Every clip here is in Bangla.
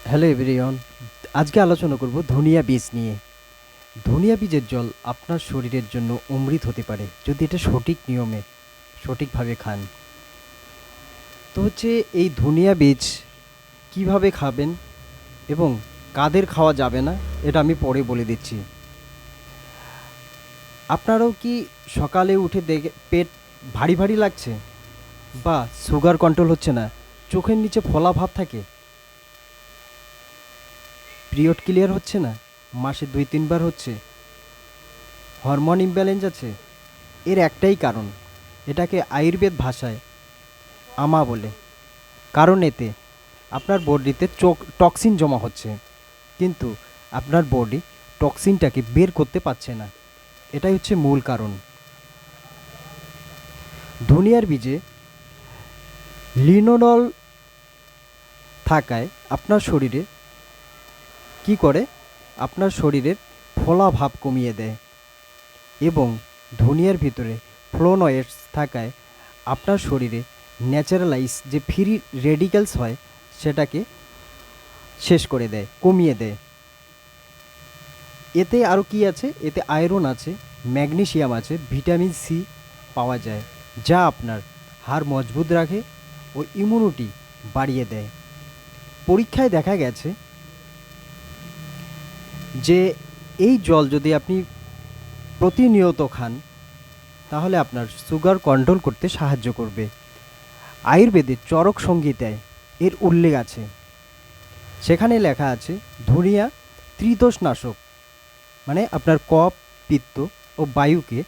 হ্যালো এভরিওয়ান, আজকে আলোচনা করব ধনিয়া বীজ নিয়ে। ধনিয়া বীজের জল আপনার শরীরের জন্য অমৃত হতে পারে যদি এটা সঠিক নিয়মে সঠিকভাবে খান। তো এই ধনিয়া বীজ কিভাবে খাবেন এবং কাদের খাওয়া যাবে না এটা আমি পরে বলে দিচ্ছি। আপনারও কি সকালে উঠে দেখে পেট ভারী ভারী লাগছে বা সুগার কন্ট্রোল হচ্ছে না, চোখের নিচে ফোলা ভাব থাকে, পিরিয়ড ক্লিয়ার হচ্ছে না, মাসে 2-3 বার হচ্ছে, হরমোন ইমব্যালেন্স আছে? এর একটাই কারণ, এটাকে আয়ুর্বেদ ভাষায় আমা বলে। কারণ এতে আপনার বডিতে টক্সিন জমা হচ্ছে, কিন্তু আপনার বডি টক্সিনটাকে বের করতে পারছে না। এটাই হচ্ছে মূল কারণ। ধনিয়ার বীজে লিনোনল থাকায় আপনার শরীরে কি করে, আপনার শরীরের ফোলা ভাব কমিয়ে দেয় এবং ধনিয়ার ভিতরে ফ্লোনয়েডস থাকায় আপনার শরীরে ন্যাচারালাইজ যে ফ্রি রেডিক্যালস হয় সেটাকে শেষ করে দেয়, কমিয়ে দেয়। এতে আরও কি আছে, এতে আয়রন আছে, ম্যাগনেসিয়াম আছে, ভিটামিন সি পাওয়া যায়, যা আপনার হাড় মজবুত রাখে ও ইমিউনিটি বাড়িয়ে দেয়। পরীক্ষায় দেখা গেছে যে এই জল যদি আপনি প্রতিনিয়ত খান তাহলে আপনার সুগার কন্ট্রোল করতে সাহায্য করবে। আয়ুর্বেদে চরক সংহিতায় এর উল্লেখ আছে, সেখানে লেখা আছে ধনিয়া ত্রিদোষনাশক, মানে আপনার কফ, পিত্ত ও বায়ুকে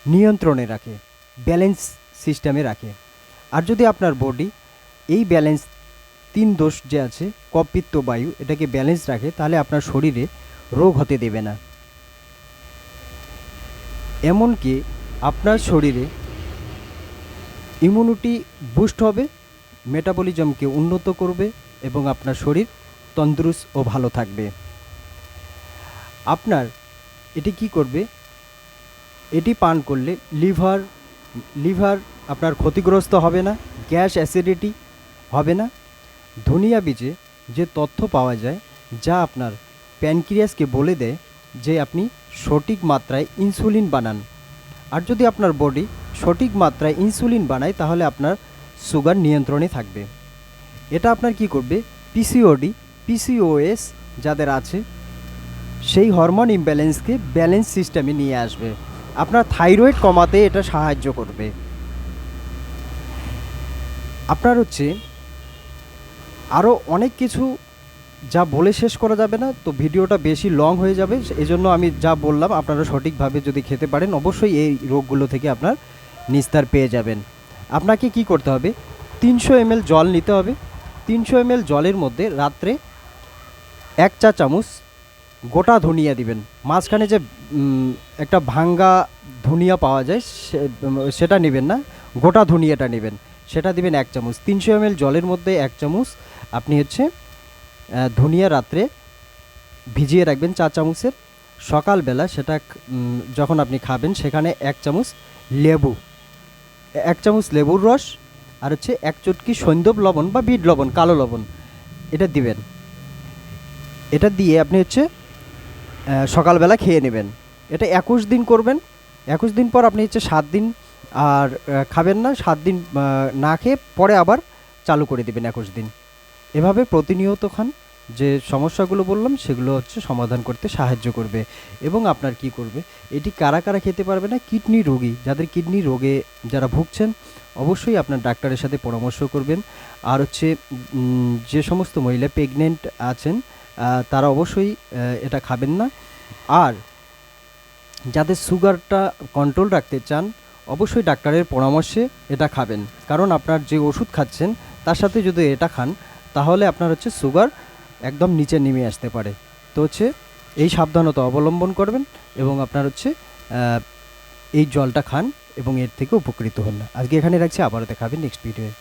নিয়ন্ত্রণে রাখে, ব্যালেন্স সিস্টেমে রাখে। আর যদি আপনার বডি এই ব্যালেন্স 3 দোষ যে আছে, কফ, পিত্ত, বায়ু, এটাকে ব্যালেন্স রাখে, তাহলে আপনার শরীরে রোগ হতে দেবে না। এমনকি আপনার শরীরে ইমিউনিটি বুস্ট হবে, মেটাবলিজমকে উন্নত করবে এবং আপনার শরীর তন্দুরুস্ত ও ভালো থাকবে। আপনার এটি কি করবে, এটি পান করলে লিভার আপনার ক্ষতিগ্রস্ত হবে না, গ্যাস অ্যাসিডিটি হবে না। ধনিয়া বীজে যে তথ্য পাওয়া যায় যা আপনার প্যানক্রিয়াসকে বলে দেয় যে আপনি সঠিক মাত্রায় ইনসুলিন বানান। আর যদি আপনার বডি সঠিক মাত্রায় ইনসুলিন বানায় তাহলে আপনার সুগার নিয়ন্ত্রণে থাকবে। এটা আপনার কি করবে, পিসিওডি, পিসিওএস যাদের আছে সেই হরমোন ইমব্যালেন্সকে ব্যালেন্স সিস্টেমে নিয়ে আসবে। আপনার থাইরয়েড কমাতে এটা সাহায্য করবে। আপনার আরও অনেক কিছু যা বলে শেষ করা যাবে না, তো ভিডিওটা বেশি লং হয়ে যাবে। এজন্য আমি যা বললাম আপনারা সঠিকভাবে যদি খেতে পারেন অবশ্যই এই রোগগুলো থেকে আপনার নিস্তার পেয়ে যাবেন। আপনাকে কি করতে হবে, 300 ml জল নিতে হবে। 300 ml জলের মধ্যে রাত্রে 1 চা চামচ গোটা ধনিয়া দিবেন। মাঝখানে যে একটা ভাঙ্গা ধনিয়া পাওয়া যায় সেটা নেবেন না, গোটা ধনিয়াটা নেবেন, সেটা দিবেন 1 চামচ। 300 ml জলের মধ্যে 1 চামচ আপনি ধনিয়া রাত্রে ভিজিয়ে রাখবেন 4 চামচের। সকালবেলা সেটা যখন আপনি খাবেন সেখানে 1 চামচ লেবু, 1 চামচ লেবুর রস আর 1 চুটকি সৈন্দব লবণ বা বিট লবণ, কালো লবণ, এটা দিবেন। এটা দিয়ে আপনি সকালবেলা খেয়ে নেবেন। এটা 21 দিন করবেন। 21 দিন পর আপনি 7 দিন আর খাবেন না, 7 দিন না খেয়ে পরে আবার চালু করে দেবেন 21 দিন। এভাবে প্রতিনিয়ত খান, যে সমস্যাগুলো বললাম সেগুলো সমাধান করতে সাহায্য করবে। এবং আপনার কি করবে, এটি কারা কারা খেতে পারবে না, কিডনি রোগী, যাদের কিডনি রোগে যারা ভুগছেন অবশ্যই আপনার ডাক্তারের সাথে পরামর্শ করবেন। আর যে সমস্ত মহিলা প্রেগনেন্ট আছেন তারা অবশ্যই এটা খাবেন না। আর যাদের সুগারটা কন্ট্রোল রাখতে চান অবশ্যই ডাক্তারের পরামর্শে এটা খাবেন, কারণ আপনার যে ওষুধ খাচ্ছেন তার সাথে যদি এটা খান তাহলে আপনার সুগার একদম নিচে নেমে আসতে পারে। তো এই সাবধানতা অবলম্বন করবেন এবং আপনার এই জলটা খান এবং এর থেকে উপকৃত হন। আজকে এখানে রাখছি, আবারও দেখা হবে নেক্সট ভিডিওয়ে।